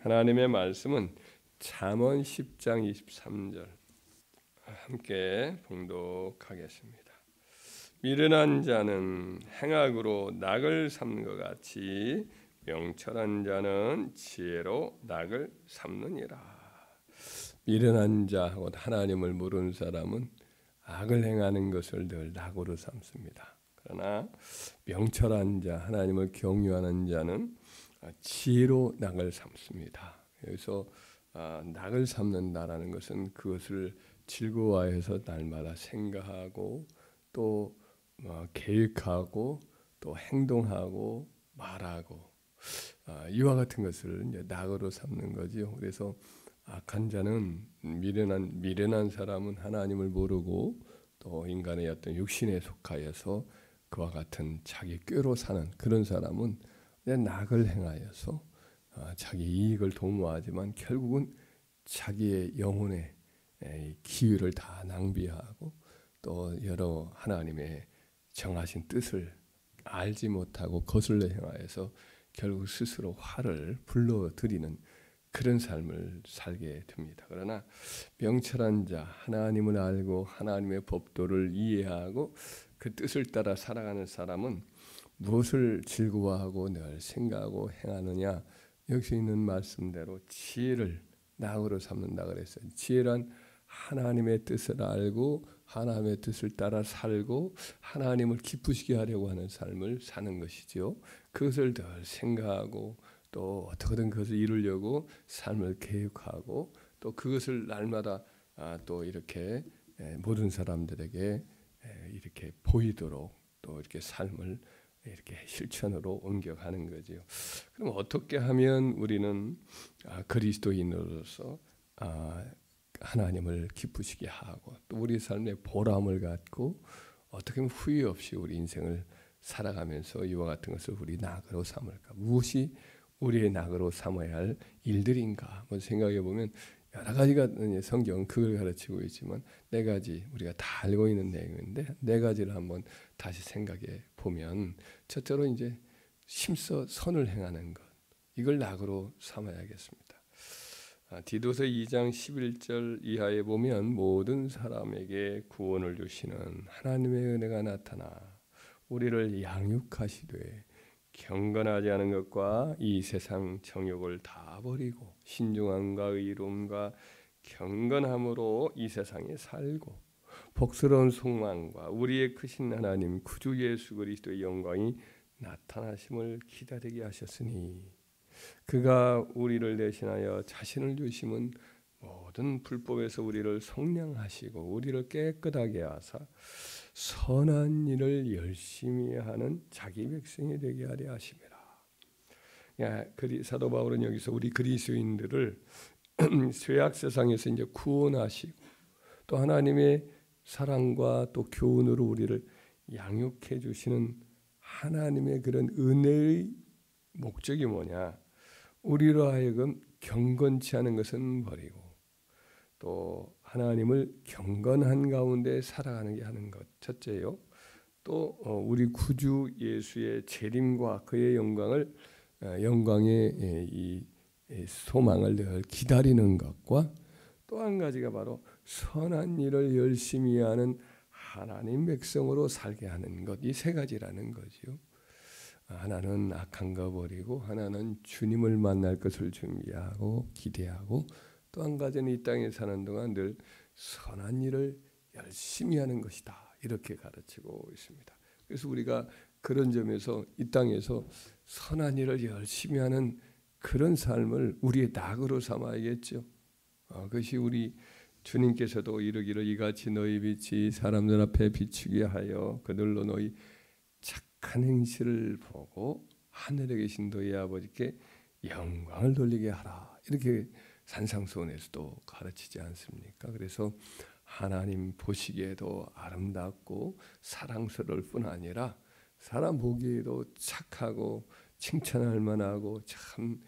하나님의 말씀은 잠언 10장 23절 함께 봉독하겠습니다. 미련한 자는 행악으로 낙을 삼는 것 같이 명철한 자는 지혜로 낙을 삼느니라. 미련한 자하고 하나님을 모르는 사람은 악을 행하는 것을 늘 낙으로 삼습니다. 그러나 명철한 자, 하나님을 경유하는 자는 지혜로 낙을 삼습니다. 여기서 낙을 삼는다라는 것은 그것을 즐거워해서 날마다 생각하고 또 계획하고 또 행동하고 말하고 이와 같은 것을 이제 낙으로 삼는 거지요. 그래서 악한 자는 미련한 사람은 하나님을 모르고 또 인간의 어떤 육신에 속하여서 그와 같은 자기 꾀로 사는 그런 사람은 낙을 행하여서 자기 이익을 도모하지만 결국은 자기의 영혼의 기회를 다 낭비하고 또 여러 하나님의 정하신 뜻을 알지 못하고 거슬러 행하여서 결국 스스로 화를 불러들이는 그런 삶을 살게 됩니다. 그러나 명철한 자, 하나님을 알고 하나님의 법도를 이해하고 그 뜻을 따라 살아가는 사람은 무엇을 즐거워하고 늘 생각하고 행하느냐? 여기 있는 말씀대로 지혜를 낙으로 삼는다 그랬어요. 지혜란 하나님의 뜻을 알고 하나님의 뜻을 따라 살고 하나님을 기쁘시게 하려고 하는 삶을 사는 것이죠. 그것을 늘 생각하고 또 어떻게든 그것을 이루려고 삶을 계획하고 또 그것을 날마다 또 이렇게 모든 사람들에게 이렇게 보이도록 또 이렇게 삶을 이렇게 실천으로 옮겨가는 거지요. 그럼 어떻게 하면 우리는 그리스도인으로서 하나님을 기쁘시게 하고 또 우리 삶에 보람을 갖고 어떻게 하면 후회 없이 우리 인생을 살아가면서 이와 같은 것을 우리 낙으로 삼을까? 무엇이 우리의 낙으로 삼아야 할 일들인가? 한번 생각해 보면 여러 가지가 성경은 그걸 가르치고 있지만 네 가지 우리가 다 알고 있는 내용인데 네 가지를 한번 다시 생각해 보면 첫째로 이제 힘써 선을 행하는 것 이걸 낙으로 삼아야겠습니다. 디도서 2장 11절 이하에 보면 모든 사람에게 구원을 주시는 하나님의 은혜가 나타나 우리를 양육하시되 경건하지 않은 것과 이 세상 정욕을 다 버리고 신중함과 의로움과 경건함으로 이 세상에 살고 복스러운 속망과 우리의 크신 하나님 구주 예수 그리스도의 영광이 나타나심을 기다리게 하셨으니 그가 우리를 대신하여 자신을 주심은 모든 불법에서 우리를 속량하시고 우리를 깨끗하게 하사 선한 일을 열심히 하는 자기 백성이 되게 하려 하심이라. 사도 바울은 여기서 우리 그리스도인들을 죄악 세상에서 이제 구원하시고 또 하나님의 사랑과 또 교훈으로 우리를 양육해 주시는 하나님의 그런 은혜의 목적이 뭐냐? 우리로 하여금 경건치 않은 것은 버리고 또 하나님을 경건한 가운데 살아가는 게 하는 것 첫째요. 또 우리 구주 예수의 재림과 그의 영광의 이 소망을 늘 기다리는 것과 또 한 가지가 바로 선한 일을 열심히 하는 하나님 백성으로 살게 하는 것. 이 세 가지라는 거지요. 하나는 악한 거 버리고 하나는 주님을 만날 것을 준비하고 기대하고 또 한 가지는 이 땅에 사는 동안 늘 선한 일을 열심히 하는 것이다. 이렇게 가르치고 있습니다. 그래서 우리가 그런 점에서 이 땅에서 선한 일을 열심히 하는 그런 삶을 우리의 낙으로 삼아야겠죠. 그것이 우리 주님께서도 이르기를 이같이 너희 빛이 사람들 앞에 비추게 하여 그들로 너희 착한 행실을 보고 하늘에 계신 너희 아버지께 영광을 돌리게 하라. 이렇게 산상수훈에서도 가르치지 않습니까? 그래서 하나님 보시기에도 아름답고 사랑스러울 뿐 아니라 사람 보기에도 착하고 칭찬할 만하고 참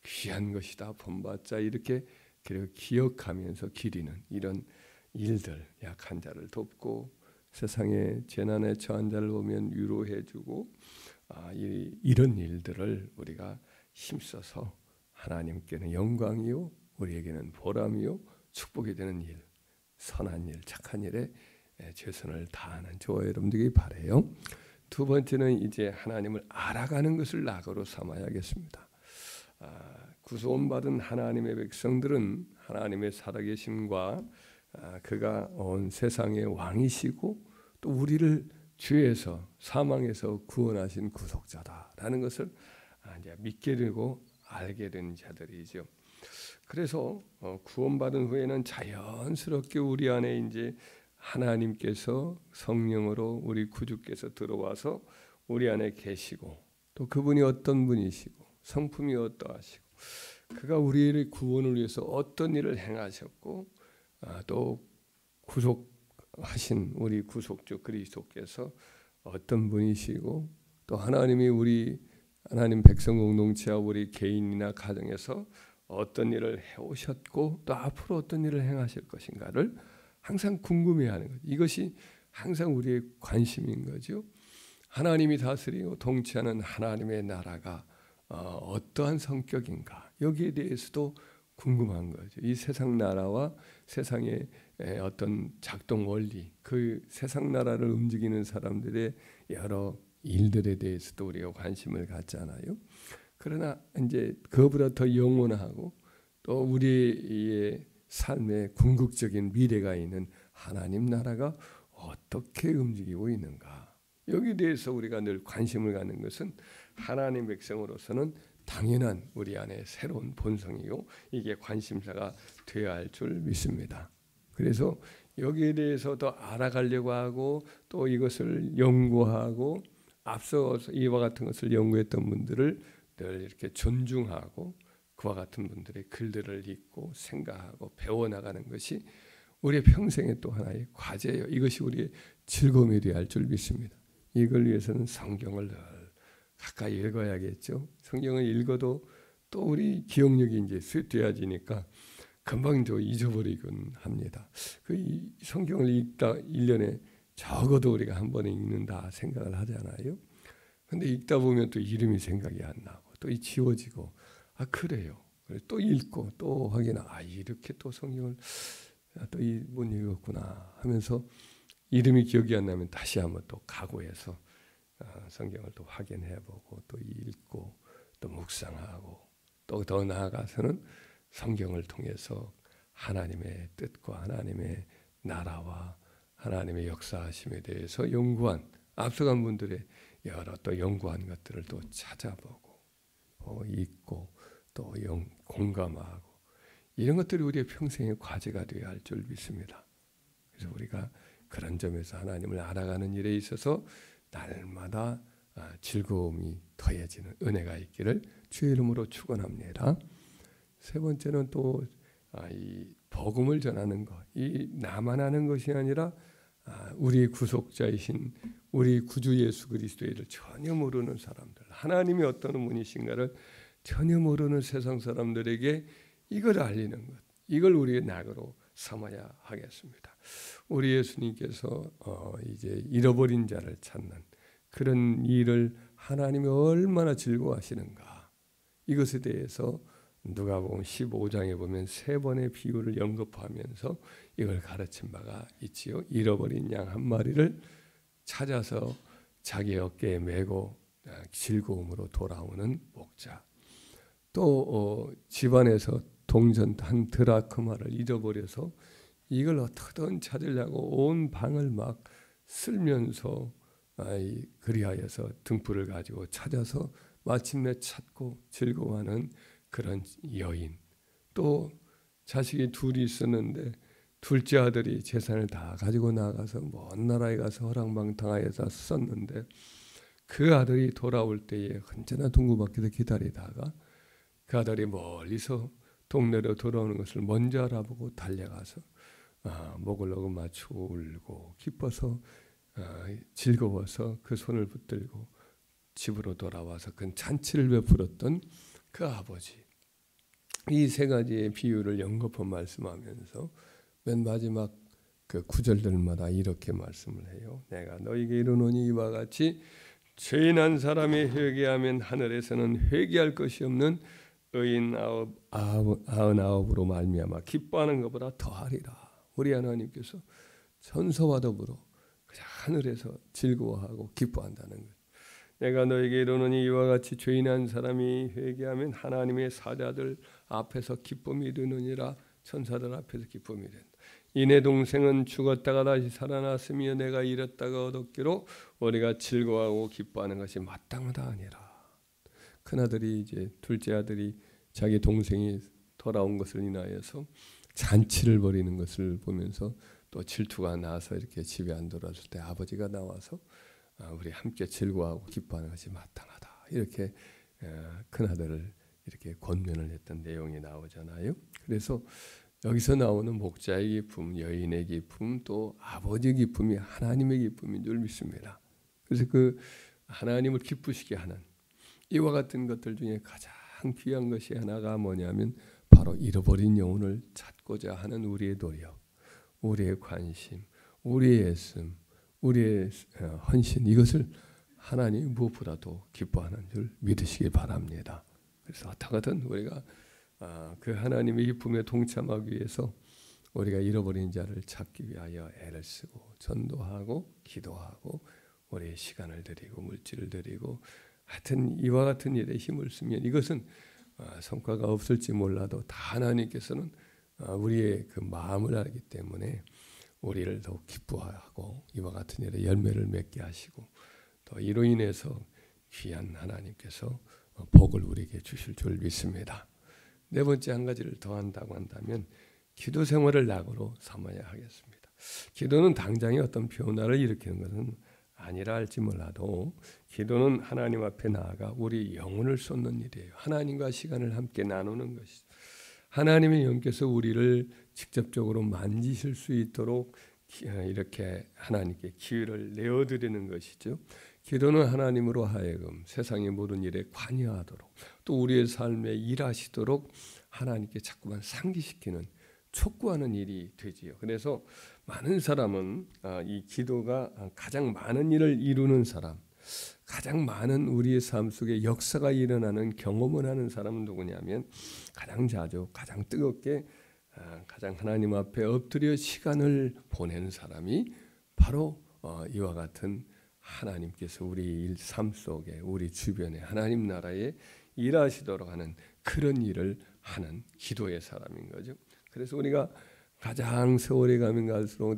귀한 것이다 본받자 이렇게 기억하면서 기리는 이런 일들, 약한 자를 돕고 세상에 재난에 처한 자를 보면 위로해주고 이런 일들을 우리가 힘써서 하나님께는 영광이요 우리에게는 보람이요 축복이 되는 일, 선한 일, 착한 일에 최선을 다하는 저와 여러분들이 바라요. 두 번째는 이제 하나님을 알아가는 것을 낙으로 삼아야겠습니다. 구원받은 하나님의 백성들은 하나님의 살아계심과 그가 온 세상의 왕이시고 또 우리를 죄에서 사망에서 구원하신 구속자다라는 것을 이제 믿게 되고 알게 된 자들이죠. 그래서 구원받은 후에는 자연스럽게 우리 안에 이제 하나님께서 성령으로 우리 구주께서 들어와서 우리 안에 계시고 또 그분이 어떤 분이시고 성품이 어떠하시고 그가 우리의 구원을 위해서 어떤 일을 행하셨고 또 구속하신 우리 구속주 그리스도께서 어떤 분이시고 또 하나님이 우리 하나님 백성 공동체와 우리 개인이나 가정에서 어떤 일을 해오셨고 또 앞으로 어떤 일을 행하실 것인가를 항상 궁금해하는 것. 이것이 항상 우리의 관심인 거죠. 하나님이 다스리고 통치하는 하나님의 나라가 어떠한 성격인가 여기에 대해서도 궁금한 거죠. 이 세상 나라와 세상의 어떤 작동 원리, 그 세상 나라를 움직이는 사람들의 여러 일들에 대해서도 우리가 관심을 갖잖아요. 그러나 이제 그보다 더 영원하고 또 우리의 삶의 궁극적인 미래가 있는 하나님 나라가 어떻게 움직이고 있는가. 여기에 대해서 우리가 늘 관심을 갖는 것은 하나님 백성으로서는 당연한 우리 안에 새로운 본성이요. 이게 관심사가 되어야 할 줄 믿습니다. 그래서 여기에 대해서 더 알아가려고 하고 또 이것을 연구하고 앞서 이와 같은 것을 연구했던 분들을 늘 이렇게 존중하고 그와 같은 분들의 글들을 읽고 생각하고 배워나가는 것이 우리의 평생의 또 하나의 과제예요. 이것이 우리의 즐거움이 되어야 할 줄 믿습니다. 이걸 위해서는 성경을 늘 가까이 읽어야겠죠. 성경을 읽어도 또 우리 기억력이 이제 쇠퇴해지니까 금방 또 잊어버리곤 합니다. 그 성경을 읽다 1년에 적어도 우리가 한 번에 읽는다 생각을 하잖아요. 근데 읽다 보면 또 이름이 생각이 안 나고 또 지워지고 그래요. 또 읽고 또 확인 이렇게 또 성경을 또 못 읽었구나 하면서 이름이 기억이 안 나면 다시 한번 또 각오해서 성경을 또 확인해보고 또 읽고 또 묵상하고 또 더 나아가서는 성경을 통해서 하나님의 뜻과 하나님의 나라와 하나님의 역사하심에 대해서 연구한 앞서간 분들의 여러 또 연구한 것들을 또 찾아보고 읽고 또 공감하고 이런 것들이 우리의 평생의 과제가 되어야 할 줄 믿습니다. 그래서 우리가 그런 점에서 하나님을 알아가는 일에 있어서 날마다 즐거움이 더해지는 은혜가 있기를 주의 이름으로 축원합니다. 세 번째는 또 이 복음을 전하는 것, 이 나만 하는 것이 아니라 우리 구속자이신 우리 구주 예수 그리스도를 전혀 모르는 사람들, 하나님이 어떤 분이신가를 전혀 모르는 세상 사람들에게 이걸 알리는 것, 이걸 우리의 낙으로 삼아야 하겠습니다. 우리 예수님께서 이제 잃어버린 자를 찾는 그런 일을 하나님이 얼마나 즐거워하시는가, 이것에 대해서 누가복음 15장에 보면 세 번의 비유를 언급하면서 이걸 가르친 바가 있지요. 잃어버린 양 한 마리를 찾아서 자기 어깨에 메고 즐거움으로 돌아오는 목자, 또 집안에서 동전 한 드라크마를 잊어버려서 이걸 어떻게든 찾으려고 온 방을 막 쓸면서 그리하여서 등불을 가지고 찾아서 마침내 찾고 즐거워하는 그런 여인, 또 자식이 둘이 있었는데 둘째 아들이 재산을 다 가지고 나가서 먼 나라에 가서 허랑방탕하여서 썼는데 그 아들이 돌아올 때에 언제나 동구 밖에서 기다리다가 그 아들이 멀리서 동네로 돌아오는 것을 먼저 알아보고 달려가서 목을 어긋 맞추고 울고 기뻐서 즐거워서 그 손을 붙들고 집으로 돌아와서 그 잔치를 베풀었던 그 아버지, 이 세 가지의 비유를 연거푸 말씀하면서 맨 마지막 그 구절들마다 이렇게 말씀을 해요. 내가 너희에게 이르노니 이와 같이 죄인한 사람이 회개하면 하늘에서는 회개할 것이 없는 의인 99으로 말미암아 기뻐하는 것보다 더하리라. 우리 하나님께서 천사와 더불어 그냥 하늘에서 즐거워하고 기뻐한다는 것. 내가 너에게 이르노니 이와 같이 죄인한 사람이 회개하면 하나님의 사자들 앞에서 기쁨이 이르느니라. 천사들 앞에서 기쁨이 이른다. 이내 동생은 죽었다가 다시 살아났으며 내가 잃었다가 얻었기로 우리가 즐거워하고 기뻐하는 것이 마땅하다 하니라. 큰아들이 이제 둘째 아들이 자기 동생이 돌아온 것을 인하여서 잔치를 벌이는 것을 보면서 또 질투가 나서 이렇게 집에 안 돌아왔을 때 아버지가 나와서 우리 함께 즐거워하고 기뻐하는 것이 마땅하다. 이렇게 큰아들을 이렇게 권면을 했던 내용이 나오잖아요. 그래서 여기서 나오는 목자의 기쁨, 여인의 기쁨, 또 아버지의 기쁨이 하나님의 기쁨인 줄 믿습니다. 그래서 그 하나님을 기쁘시게 하는 이와 같은 것들 중에 가장 귀한 것이 하나가 뭐냐면 바로 잃어버린 영혼을 찾고자 하는 우리의 노력, 우리의 관심, 우리의 애씀, 우리의 헌신, 이것을 하나님이 무엇보다도 기뻐하는 줄 믿으시기 바랍니다. 그래서 어떻게든 우리가 그 하나님의 기쁨에 동참하기 위해서 우리가 잃어버린 자를 찾기 위하여 애를 쓰고 전도하고 기도하고 우리의 시간을 드리고 물질을 드리고 하여튼 이와 같은 일에 힘을 쓰면 이것은 성과가 없을지 몰라도 다 하나님께서는 우리의 그 마음을 알기 때문에 우리를 더욱 기뻐하고 이와 같은 일에 열매를 맺게 하시고 또 이로 인해서 귀한 하나님께서 복을 우리에게 주실 줄 믿습니다. 네 번째 한 가지를 더 한다고 한다면 기도 생활을 낙으로 삼아야 하겠습니다. 기도는 당장의 어떤 변화를 일으키는 것은 아니라 할지 몰라도 기도는 하나님 앞에 나아가 우리 영혼을 쏟는 일이에요. 하나님과 시간을 함께 나누는 것이죠. 하나님의 영께서 우리를 직접적으로 만지실 수 있도록 이렇게 하나님께 기회를 내어드리는 것이죠. 기도는 하나님으로 하여금 세상의 모든 일에 관여하도록 또 우리의 삶에 일하시도록 하나님께 자꾸만 상기시키는 촉구하는 일이 되지요. 그래서 많은 사람은 이 기도가 가장 많은 일을 이루는 사람, 가장 많은 우리의 삶 속에 역사가 일어나는 경험을 하는 사람은 누구냐면 가장 자주, 가장 뜨겁게, 가장 하나님 앞에 엎드려 시간을 보내는 사람이 바로 이와 같은 하나님께서 우리 삶 속에 우리 주변에 하나님 나라에 일하시도록 하는 그런 일을 하는 기도의 사람인 거죠. 그래서 우리가 가장 세월이 가면 갈수록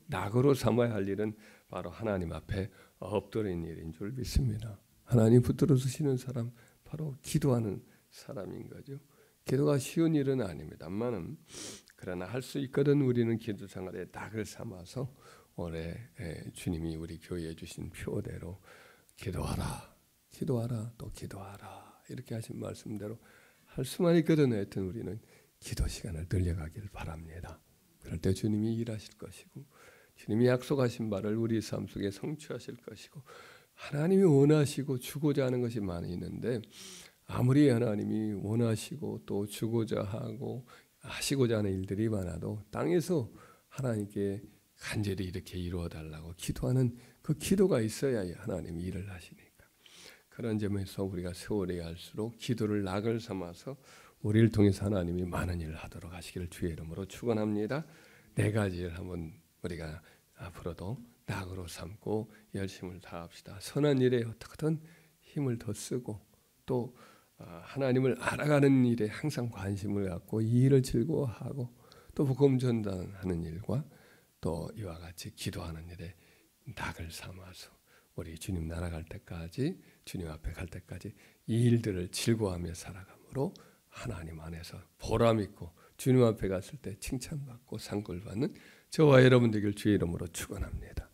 낙으로 삼아야 할 일은 바로 하나님 앞에 엎드리는 일인 줄 믿습니다. 하나님 붙들어 주시는 사람 바로 기도하는 사람인 거죠. 기도가 쉬운 일은 아닙니다만은 그러나 할 수 있거든 우리는 기도 생활에 낙을 삼아서 올해 주님이 우리 교회에 주신 표대로 기도하라, 기도하라, 또 기도하라 이렇게 하신 말씀대로 할 수만 있거든 하여튼 우리는 기도 시간을 늘려가길 바랍니다. 그럴 때 주님이 일하실 것이고 주님이 약속하신 바를 우리 삶 속에 성취하실 것이고 하나님이 원하시고 주고자 하는 것이 많이 있는데 아무리 하나님이 원하시고 또 주고자 하고 하시고자 하는 일들이 많아도 땅에서 하나님께 간절히 이렇게 이루어 달라고 기도하는 그 기도가 있어야 하나님이 일을 하시니까 그런 점에서 우리가 세월이 갈수록 기도를 낙을 삼아서 우리를 통해서 하나님이 많은 일을 하도록 하시기를 주의 이름으로 축원합니다. 네 가지를 한번 우리가 앞으로도 낙으로 삼고 열심을 다합시다. 선한 일에 어떻게든 힘을 더 쓰고 또 하나님을 알아가는 일에 항상 관심을 갖고 이 일을 즐거워하고 또 복음 전달하는 일과 또 이와 같이 기도하는 일에 낙을 삼아서 우리 주님 나라 갈 때까지 주님 앞에 갈 때까지 이 일들을 즐거워하며 살아가므로 하나님 안에서 보람 있고 주님 앞에 갔을 때 칭찬받고 상급을 받는 저와 여러분 되길 주의 이름으로 축원합니다.